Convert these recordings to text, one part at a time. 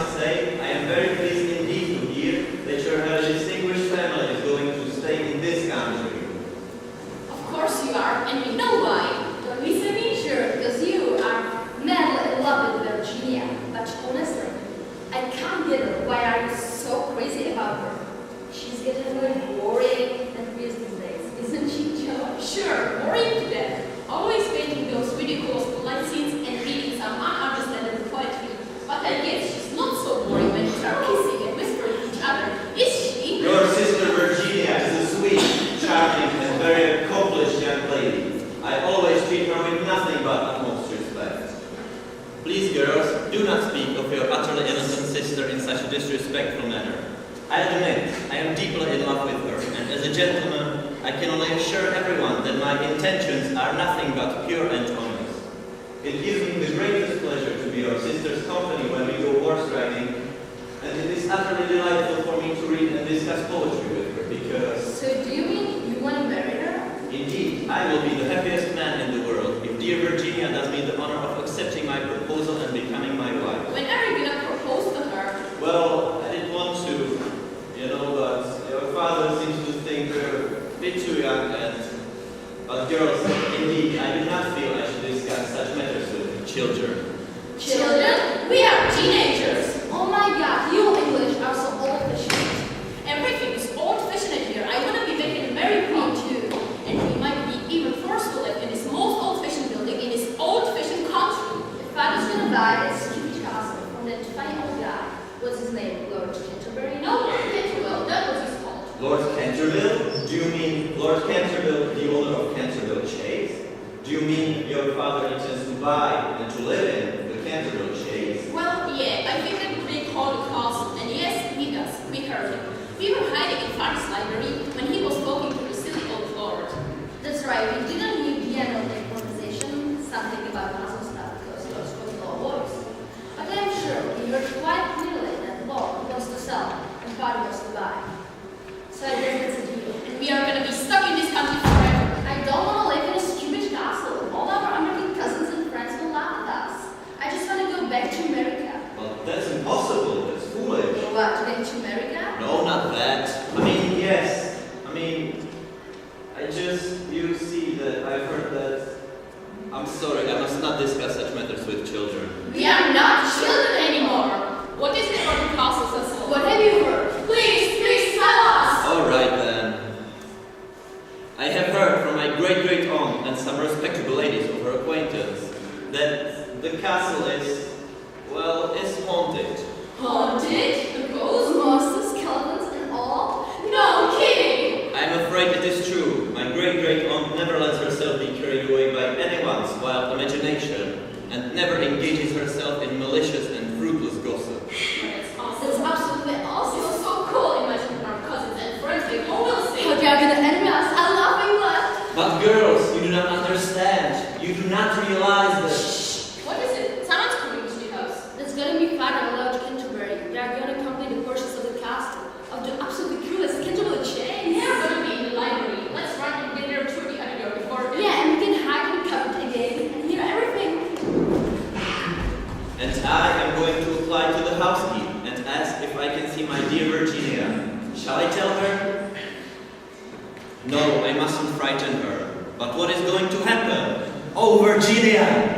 must say, I am very pleased indeed to hear that your distinguished family is going to stay in this country. Of course you are, and we know why. Don't be so mean, sure, because you are madly in love with Virginia. But honestly, I can't get her. Why are you so crazy about her? She's getting really boring and weird these days, isn't she, Joe? Sure, boring to death. Always painting those ridiculous polite scenes and reading some ununderstandable poetry. But I guess she's not so boring when you start kissing and whispering to each other, is she? Your sister Virginia is a sweet, charming, and very accomplished young lady. I always treat her with nothing but utmost respect. Please, girls, do not speak of your utterly innocent sister in such a disrespectful manner. I admit, I am deeply in love with her, and as a gentleman, I can only assure everyone that my intentions are nothing but pure and honest. It gives me the greatest pleasure to be your sister's company when we go horse riding, and it is utterly delightful for me to read and discuss poetry with her, because... So do you mean you want to marry her? Indeed, I will be the happiest man in the world if dear Virginia does me the honor of accepting my proposal and becoming my wife. When are you gonna propose to her? Well, I didn't want to, but your father seems to think we're a bit too young, but girls, indeed, I do not feel I should discuss such matters with children. Children? We are teenagers! Oh my god, you English are so old-fashioned. Everything is old-fashioned here. I want to be making a merry queen too. And we might be even forced to live in this most old-fashioned building in this old-fashioned country. If father's gonna buy this huge castle from that funny old guy, what's his name, Lord Canterville? No, Canterville, that was his fault. Lord Canterville? Do you mean Lord Canterville, the owner of Canterville Chase? Do you mean your father intends to buy and to live in the Canterville Chase? Well, yeah, I think that they call the castle, and yes, he does. We heard him. We were hiding in Father's library when he was talking to the silly old lord. That's right, we didn't hear the end of the conversation, something about castle stuff, because he was talking to our voice. But I'm sure we heard quite clearly that Lord wants to sell and Father wants to buy. So I guess that's a deal. And we are going to be stuck in this country forever. I don't want to live in a stupid castle. All our American cousins and friends will laugh at us. I just want to go back to America. Well, that's impossible. That's foolish. What, to get to America? No, not that. Yes. You see that I've heard that... I'm sorry, I must not discuss such matters with children. We are not children anymore. What is it about the castle, Cecil? What have you heard? Please tell us! All right, then. I have heard from my great-great-aunt and some respectable ladies of her acquaintance that the castle is haunted. Haunted? The ghost? Monsters, skeletons, and all? No kidding! I'm afraid it is true. My great-great-aunt never lets herself be carried away by anyone's wild imagination and never engages herself in malicious and fruitless gossip. That's awesome. That's absolutely awesome. It's so cool imagining our cousins and friends being all will say. But you're gonna enemy us. I love England. But girls, you do not understand. You do not realize that... Shh! What is it? Someone's coming to the house. There's gonna be Father and Lord Canterbury. They are gonna complete the portions of the castle, of the absolutely coolest Canterville chain. They're gonna be in the library. Let's run and get there through the other door before. Yeah, and we can hide in the cupboard again and hear everything. And I am going to apply to the housekeeper and ask if I can see my dear Virginia. Shall I tell her? No, I mustn't frighten her. But what is going to happen? Oh, Virginia!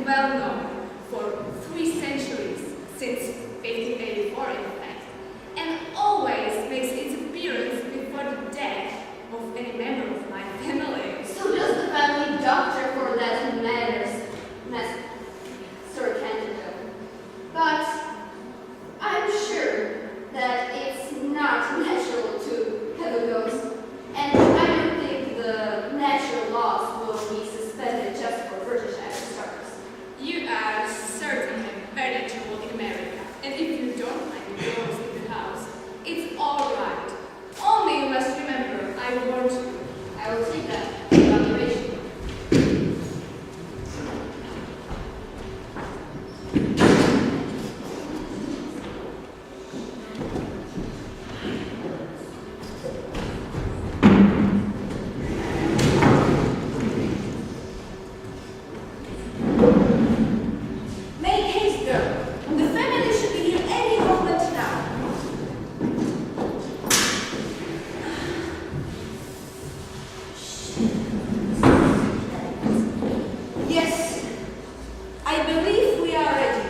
well known for 3 centuries, since 1584 in fact, and always makes its appearance before the death of any member of my family. So does the family doctor for that matters, Sir Canterville. But I'm sure that it's not natural to have a ghost, and I don't think the natural laws will be suspended just for British aristocrats. You are certainly very trouble in America, and if you don't like the ghosts in the house, it's all right. Only you must remember, I warned you. I will take that evaluation. Make haste, girl. The family should be here any moment now. Yes, I believe we are ready.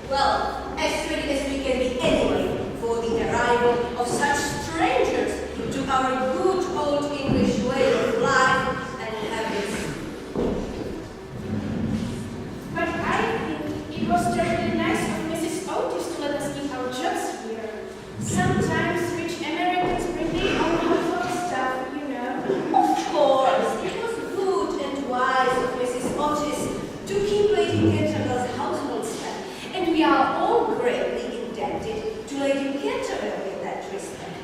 Well, as ready as we can be anyway for the arrival of such strangers to our good old English way of life and habits. But I think it was terribly nice of Mrs. Otis to let us keep our jobs here. Sometimes rich Americans bring their own household stuff, you know. Of course, it was good and wise of Mrs. Otis to keep Lady Canterville's household stuff, and we are all greatly indebted to Lady Canterville in that respect.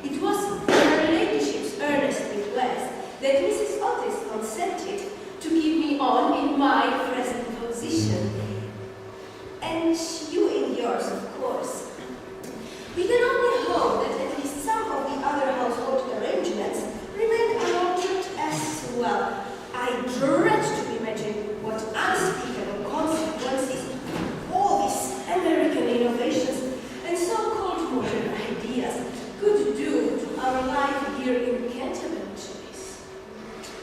It was her ladyship's earnest request that Mrs. Otis consented to keep me on in my present position, and you in yours, of course. We can only hope that at least some of the other household arrangements remain unaltered as well. I dread to imagine what unspeakable consequences all these American innovations and so-called modern ideas could do to our life here in Canterville, Joyce.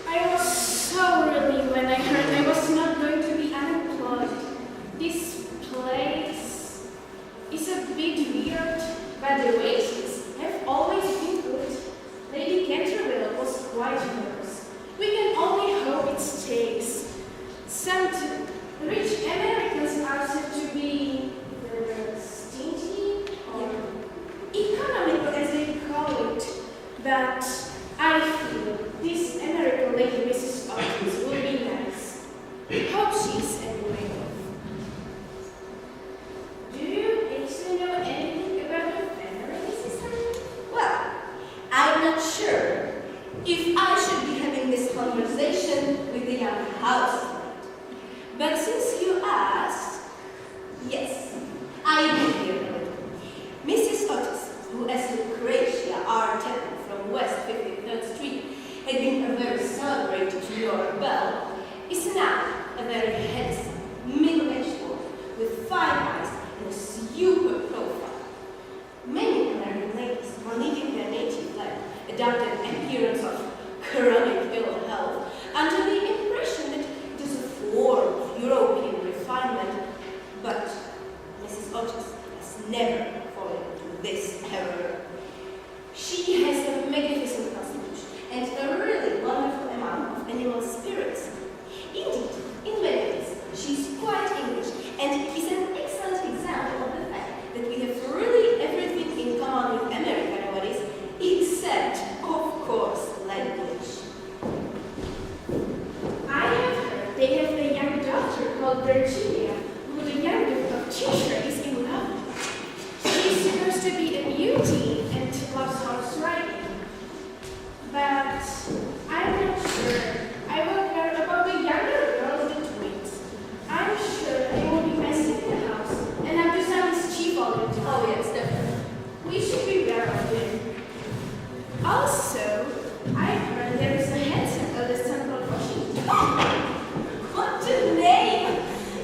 I was so relieved when I heard I was not going to be unemployed. This place is a bit weird, but the wages have always been good. Lady Canterville was quite generous. We can only hope it stays. Some rich Americans are said to be stingy or economical, as they call it. But I feel this American lady, Mrs. Otis, will be nice. Hope she's anyway. Do you actually know anything about her family, Mrs. Honey? Well, I'm not sure if I should be having this conversation with the young housefront. But since you asked, yes, I do hear a little. Mrs. Otis, who as Lucretia R. Temple from West 53rd Street had been a very celebrated New York belle, is now a very handsome, middle-aged woman with 5 eyes and a super profile. Many American ladies, while leaving their native land, adopt an appearance of chronic ill health under the impression that it is a form of European refinement. But Mrs. Otis has never fallen into this error. She has a magnificent constitution and a really wonderful amount of animal spirits. Indeed, in many ways, she is quite English and is an excellent example of the fact that we have really everything in common with America nowadays, except, of course, language. I have heard they have a young daughter called Virginia, who the youngest of Cheshire is in love with. She's supposed to be a beauty and loves horse riding. But I'm not sure. I will hear about the younger girls, the twins. I'm sure they will be messing in the house and have to some mischief all the time. Oh yes, definitely. We should be aware of them. Also, I've heard there is a handsome eldest son called Washington. What a name!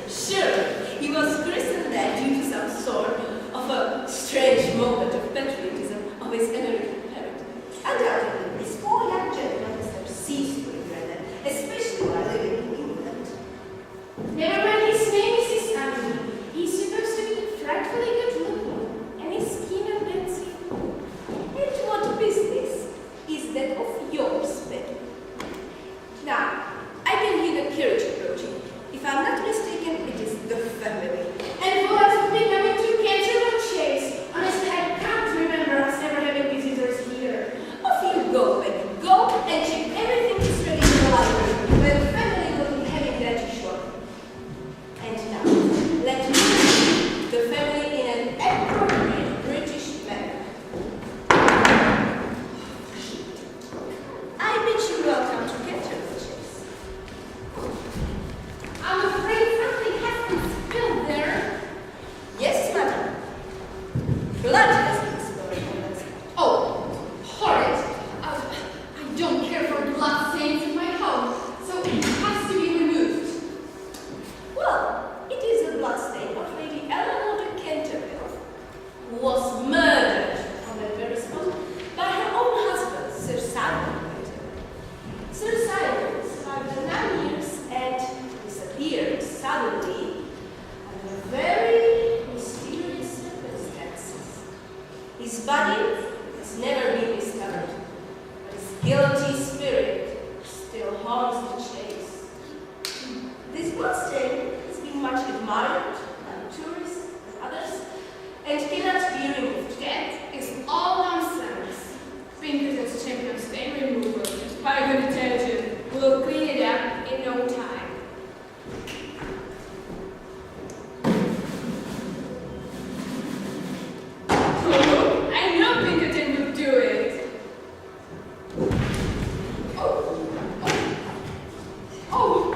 Sure, he was christened that due to some body has never been discovered, but his guilty spirit still haunts the chase. This bloodstained has been much admired by tourists and others, and cannot be removed. That is all nonsense. Pinkerton's champion stain remover by good detergent will clean it up in no time. I know Pinkerton would do it. Oh,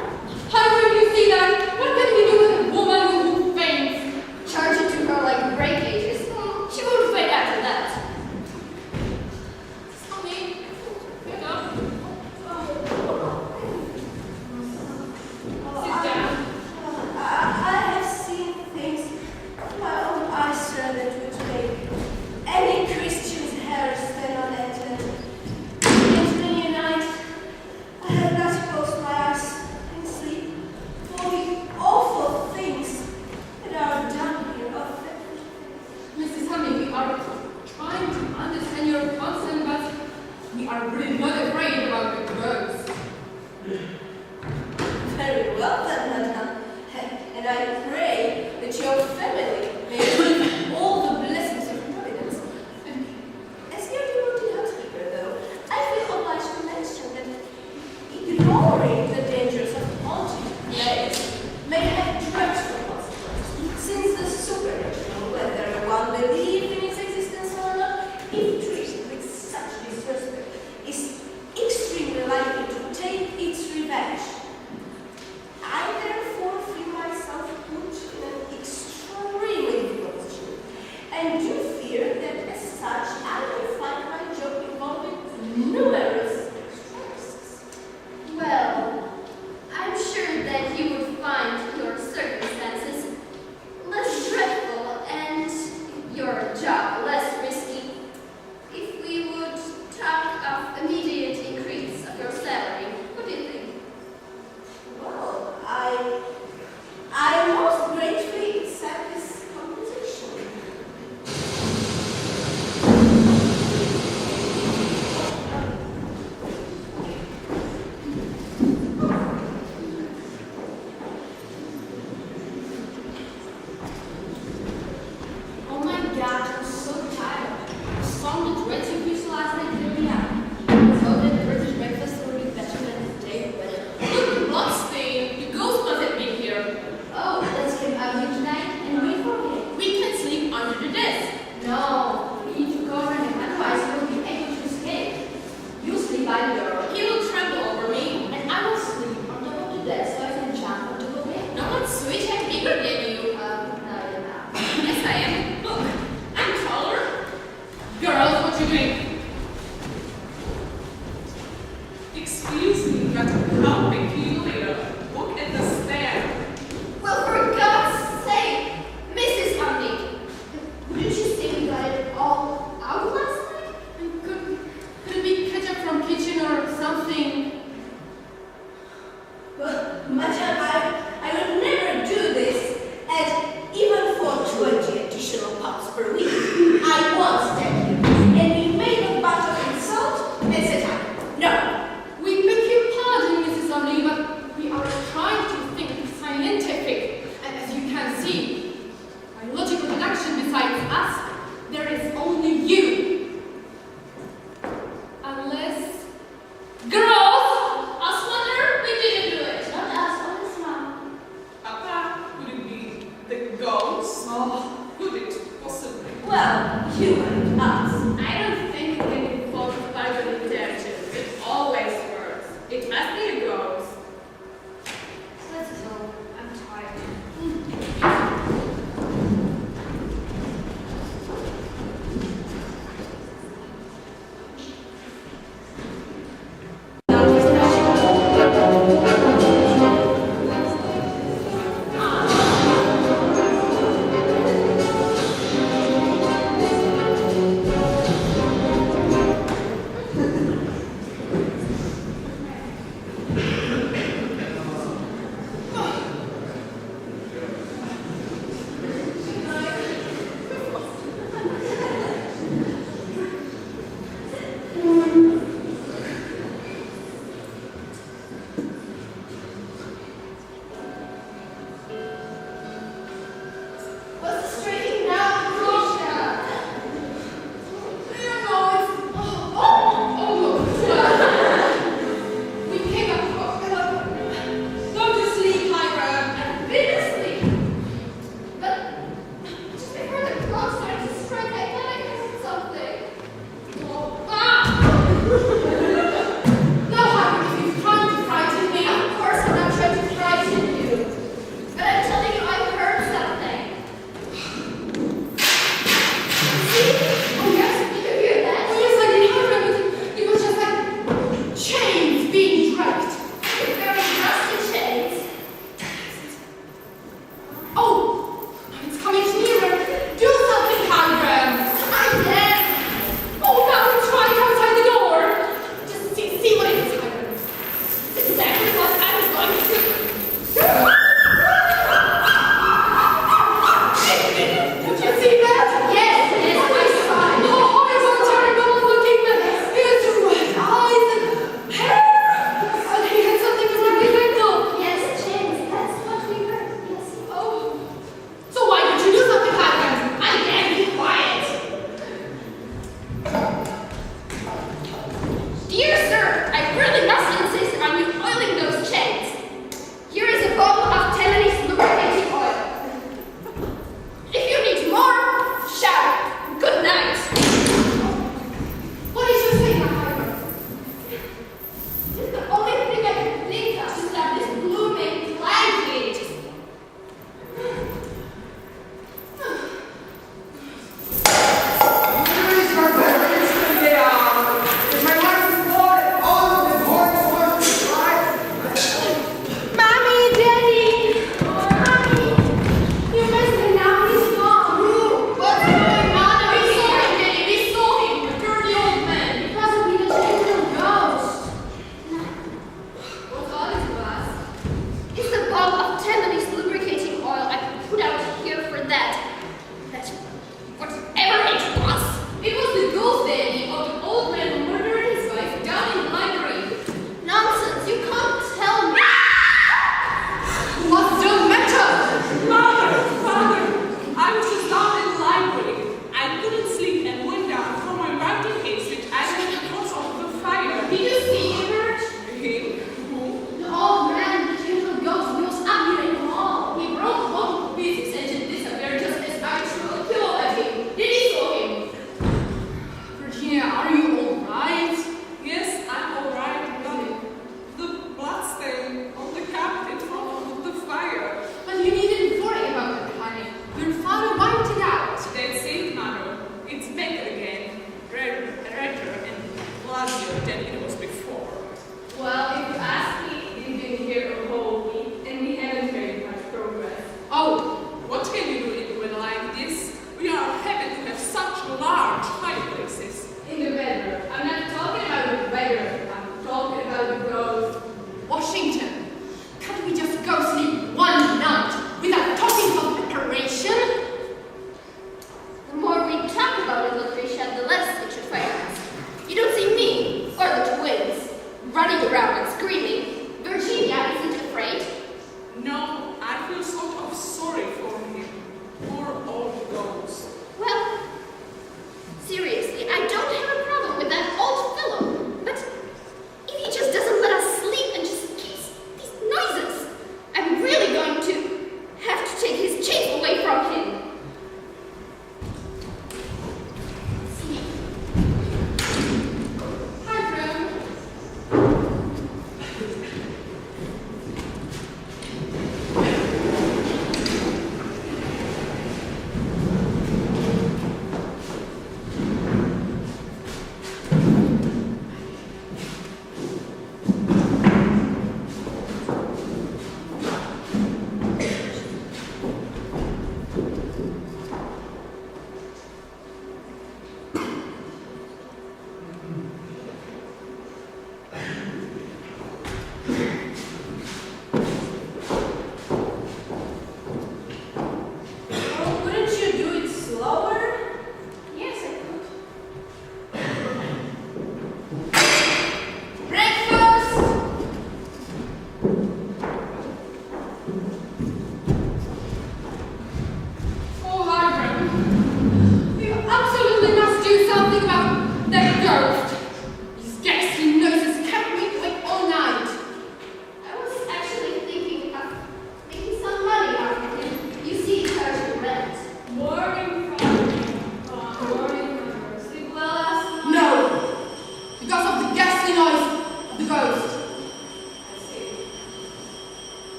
how will you see that? What can we do with a woman who faints? Charge it to her like breakages. She won't faint after that. Tommy, get up. Sit down. I have seen things with my own eyes, sir, that would make any Christian's hair stand on end. And many a night I have not closed my eyes in sleep for the awful things that are done here. Mrs. Honey, we are trying to understand your concern, but we are really not afraid about the drugs. Very well then, madam. And I pray that your family may receive all the blessings of Providence. As your devoted housekeeper, though, I feel obliged to mention that ignoring the dangers of haunted places may have dreadful consequences, since the supernatural, whether one believed in its existence or not, if treated with such disrespect, is extremely likely to take its revenge. I therefore feel myself put in an extremely difficult position, and do fear that as such I will find my job involving numerous risks. Well, I'm sure that you would find your circumstances less dreadful and your job less risky if we would talk of immediate increase of your salary. What do you think? Well, I most gratefully accept this compensation. Oh my God, I'm so tired. I saw the dreads you used last night clearly out. So that the British breakfast will be better than the day weather. Look, bloodstain. The ghost must have been here. Oh, let's get out here tonight and wait for him. We can sleep under the desk. No, we need to cover him, otherwise he will be able to escape. You sleep by the door, He will trample over me. and I will sleep on top of the desk so I can jump onto the wing. No one's switch I'm bigger than you. No, you're not. Yes, I am. Look, I'm taller. Girls, what you doing? Excuse me, but how peculiar. Look at the stare. Well, for God's sake, Mrs. Humney, wouldn't you say we got it all out last night? And could it be ketchup from kitchen or something? But, madam, I would never do this, and even for 20 additional pounds per week. I once thank you, and we made a butt of insult and said, no. We beg your pardon, Mrs. Omni, but we are trying to think scientific. And as you can see, by logical deduction besides us, there is only you. Unless... Girls! Us wonder we didn't do it. Not us, honest mom. Papa, could it be the ghost? Oh, could it possibly? Well, you and us. I don't think it can be fault by the detergent. It always works. It must be a ghost. Let's go. I'm tired.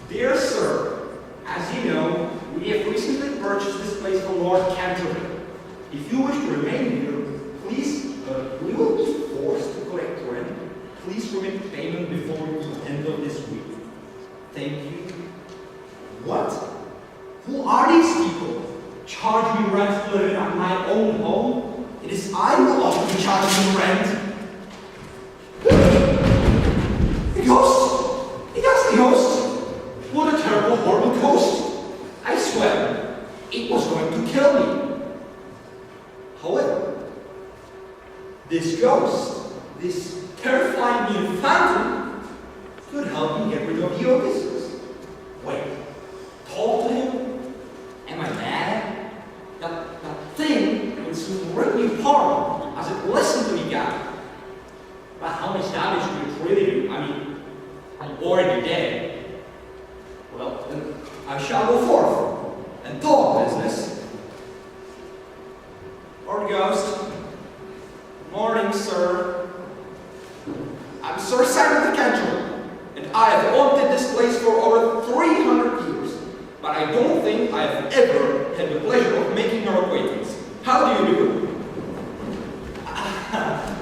Dear sir, as you know, we have recently purchased this place from Lord Canterville. If you wish to remain here, please, we will be forced to collect rent. Please remit payment before the end of this week. Thank you. What? Who are these people? Charging me rent to live in my own home? It is I who ought to be charging you rent. A ghost! A ghastly ghost! What a terrible, horrible ghost! I swear, it was going to kill me. However, this ghost, this terrifying new phantom, could help me get rid of your business. Wait, talk to him? Am I mad? That thing will soon rip me apart as it listens to me gap. But how much damage could it really do? I mean, I'm already dead. Well, then I shall go forth and talk business. Lord Ghost. Morning, sir. I'm Sir Simon the Canterville, and I have haunted this place for over 300 years, but I don't think I have ever had the pleasure of making your acquaintance. How do you do?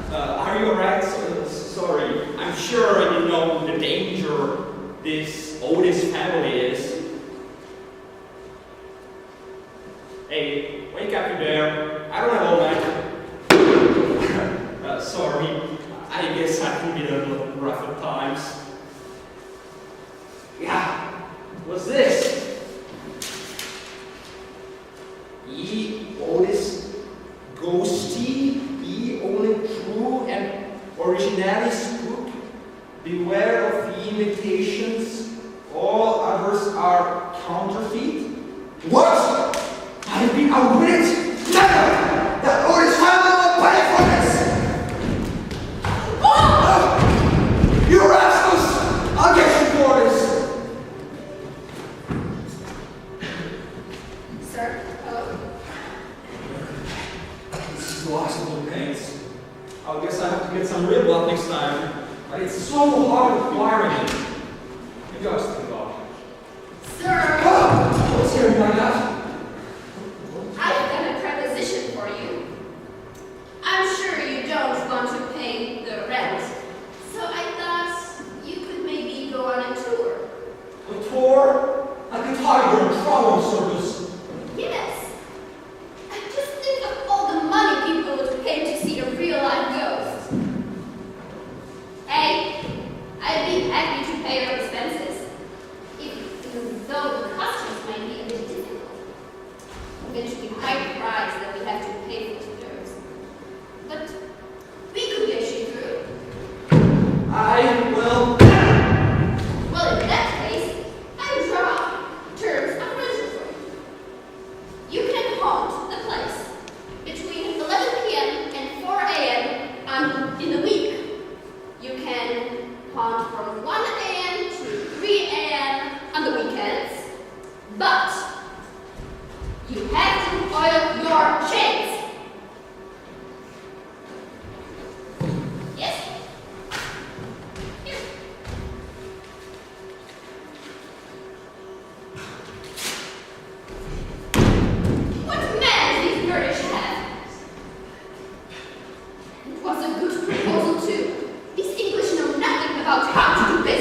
Are you alright? Sorry, I'm sure you know the danger this Otis family is. Hey, wake up you there. I don't have all night. Sorry, I guess I can be a little rough at times. Yeah, what's this? Ye Otis ghosty, ye only true and originally spook. Beware of the imitations, all others are counterfeit. What? I have been outwitted? Never! That Otis family will pay for this! You rascals! I'll get you for this! Sir, hello? This is the last of the paints. I guess I have to get some real blood next time. But it's so hard acquiring it. Maybe I'll stick it off. Sir, What's here like that? I've got a proposition for you. I'm sure you don't want to pay the rent, so I thought you could maybe go on a tour. A tour? Like a tiger and travel circus. Yes. And just think of all the money people would pay to see a real-life ghost. Hey, I'd be happy to pay your expenses, even though the costumes might be a bit difficult. Eventually, quite the price that we have to pay for tours. But we could get you through. I will. Well, in that case, I draw terms of rental for you. You can haunt the place between 11 p.m. and 4 a.m. in the week. You can haunt from 1 a.m. to 3 a.m. on the weekends, but you have to oil your chains. Yes? Here. What manners these British have? It was a good proposal too. These English know nothing about how to do business.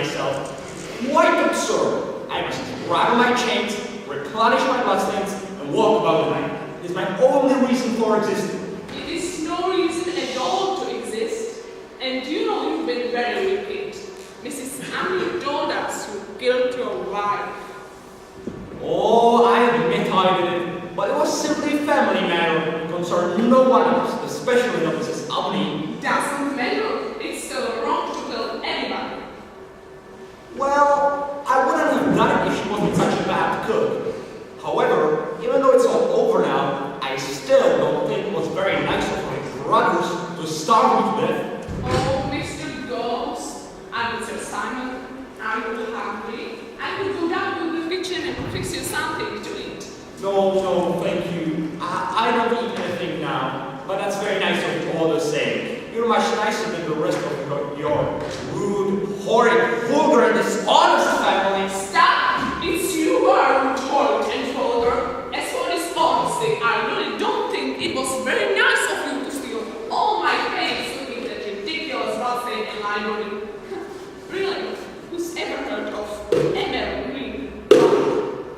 myself. Quite absurd. I must rattle my chains, replenish my bloodstains, and walk about the night. It is my only reason for existing. It is no reason at all to exist. And you know you've been very wicked. Mrs. Amley told us you killed your wife. Oh, I admit I did it, but it was simply a family matter. It concerned no one else, especially not Mrs. Amley. Doesn't matter. It's still wrong to kill anybody. Well, I wouldn't have done it if she wasn't such a bad cook. However, even though it's all over now, I still don't think it was very nice of my brothers to starve me to death. Oh, Mr. Ghost and Mr. Simon, are you hungry? I will go down to the kitchen and fix you something to eat. No, thank you. I don't eat anything now, but that's very nice of you all the same. You're much nicer than the rest of your rude, horrid, vulgar, and dishonest family. Stop! It's you who are rude, horrid, and vulgar. As for dishonesty, I really don't think it was very nice of you to steal all my things looking at that ridiculous buffet and library. Really, who's ever heard of Emma Green?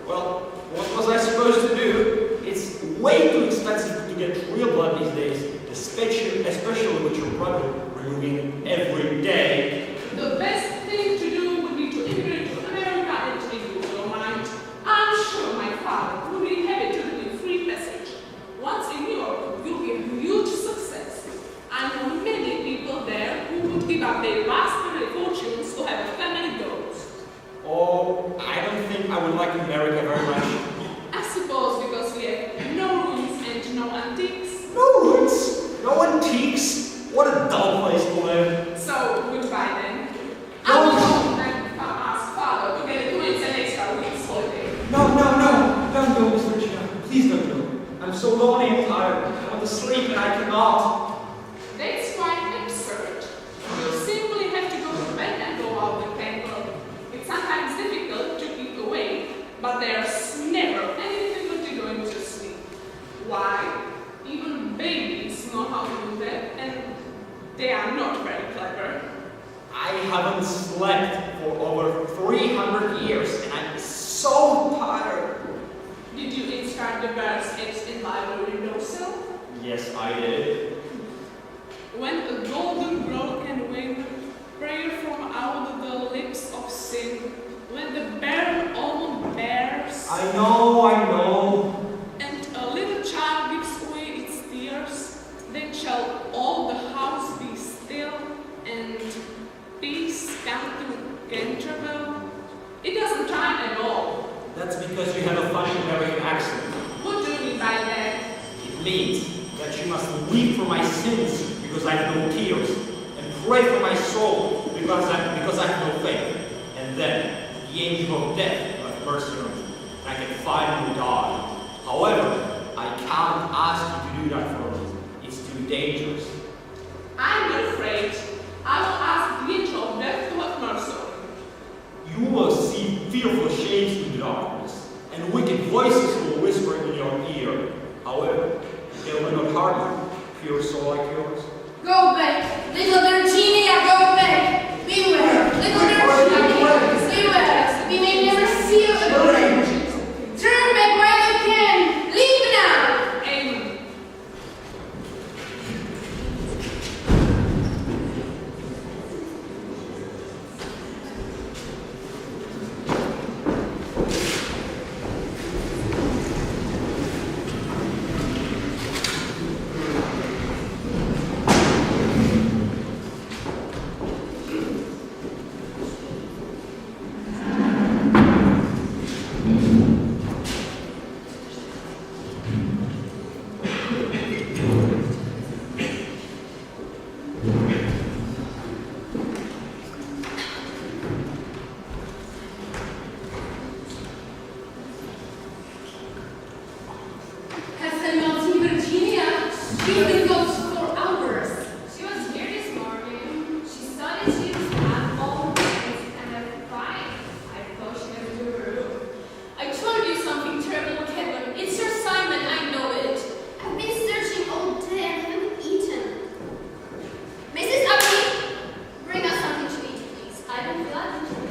Well, what was I supposed to do? It's way too expensive to get real blood these days, especially with your brother removing every day. The best thing to do would be to immigrate to America and take you your mind. I'm sure my father would be happy to give you free passage. Once in New York, you'll be a huge success. I know many people there who would give up their vast fortunes to have a family ghost. Oh, I don't think I would like America very much. I suppose because we have no ruins and no antiques. No roots, no antiques. What a dull place to live. So, goodbye then. I will go and ask father to get a 2 weeks and extra weeks holiday. No, don't go, Mr. Gina. Please don't go. I'm so lonely and tired. I want to sleep and I cannot. That's quite absurd. You simply have to go to bed and go out with Canterville. It's sometimes difficult to keep awake, but there's never any difficulty going to sleep. Why? Even babies know how to do that, and they are not very clever. I haven't slept for over 300 years and I'm so tired. Did you inscribe the birds' eggs in Bible windowsill? Yes, I did. When a golden broken wing, prayer from out the lips of sin, when the barren almond bears, I know. and a little child gives away its tears, then shall all the house be still, and peace come to Canterville. It doesn't rhyme at all. That's because you have a funny American accent. What do you mean by that? It means that you must weep for my sins because I have no tears, and pray for my soul because I have no faith. And then the angel of death will have mercy on me, and I can finally die. However, I can't ask you to do that for me. It's too dangerous. I'm afraid I will ask the angel of death to have mercy on you. You will see fearful shapes in the darkness, and wicked voices will whisper in your ear. However, they will not harm you, pure soul like yours. Go back, little Virginia, go back. Beware, little Virginia, beware. We may never see you again. Turn back while you can. Leave now. Amen. Has anyone seen Virginia? She's been gone for hours. She was here this morning. She saw that she was at all things and I'm fine. I thought she never do her room. I told you something terrible, Kevin. It's your Simon, I know it. I've been searching all day and haven't eaten. Mrs. Abby, bring us something to eat, please. I don't feel like it.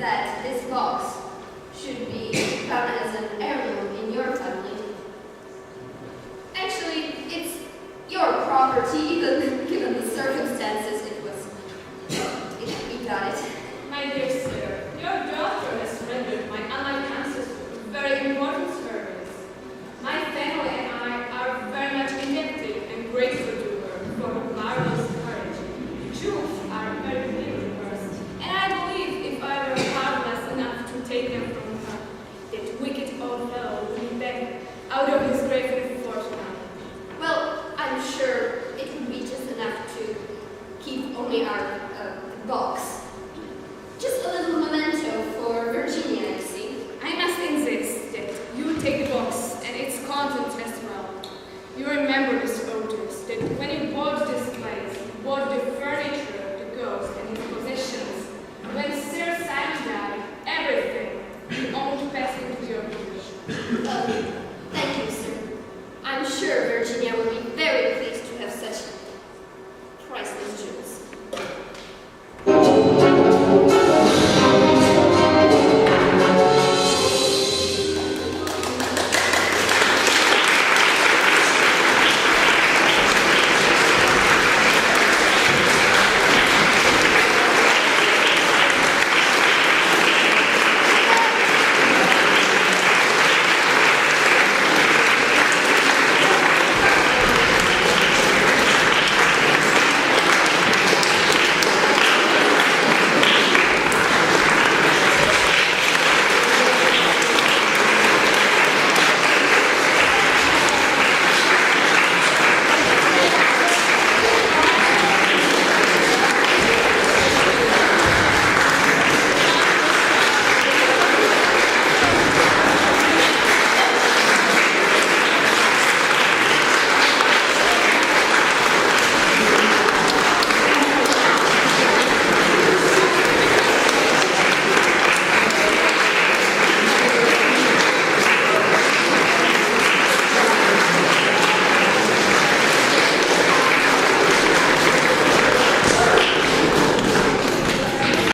that this box should be done as an heirloom in your family. Actually, it's your property, given the circumstances we got it. My dear sir, your daughter has rendered my unlike ancestor very important service. My family and I are very much indebted and grateful to her for her marvelous courage. The Jews are very impressed, and I believe if I were harmless enough to take them from her, that wicked old fellow would be back out of his